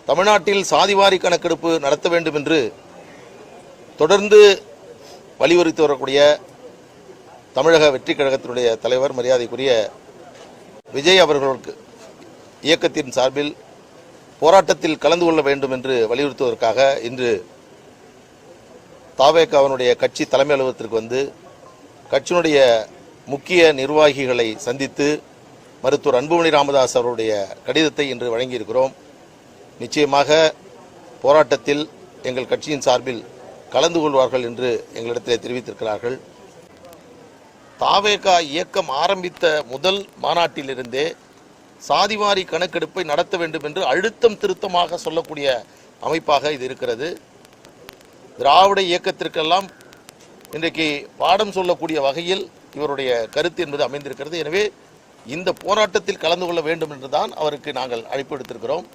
தமிழ்நாட்டில் சாதிவாரி கணக்கெடுப்பு நடத்த வேண்டும் என்று தொடர்ந்து வலியுறுத்தி வரக்கூடிய தமிழக வெற்றி கழகத்தினுடைய தலைவர் மரியாதைக்குரிய விஜய் அவர்களுக்கு இயக்கத்தின் சார்பில் போராட்டத்தில் கலந்து கொள்ள வேண்டும் என்று வலியுறுத்துவதற்காக இன்று தாவேகாவினுடைய கட்சி தலைமை அலுவலகத்திற்கு வந்து கட்சியினுடைய முக்கிய நிர்வாகிகளை சந்தித்து மருத்துவர் அன்புமணி ராமதாஸ் அவருடைய கடிதத்தை இன்று வழங்கியிருக்கிறோம். நிச்சயமாக போராட்டத்தில் எங்கள் கட்சியின் சார்பில் கலந்து கொள்வார்கள் என்று எங்களிடத்தில் தெரிவித்திருக்கிறார்கள். தாவேகா இயக்கம் ஆரம்பித்த முதல் மாநாட்டிலிருந்தே சாதிவாரி கணக்கெடுப்பை நடத்த வேண்டும் என்று அழுத்தம் திருத்தமாக சொல்லக்கூடிய அமைப்பாக இது இருக்கிறது. திராவிட இயக்கத்திற்கெல்லாம் இன்றைக்கு பாடம் சொல்லக்கூடிய வகையில் இவருடைய கருத்து என்பது அமைந்திருக்கிறது. எனவே இந்த போராட்டத்தில் கலந்து கொள்ள வேண்டும் என்றுதான் அவருக்கு நாங்கள் அழைப்பு எடுத்திருக்கிறோம்.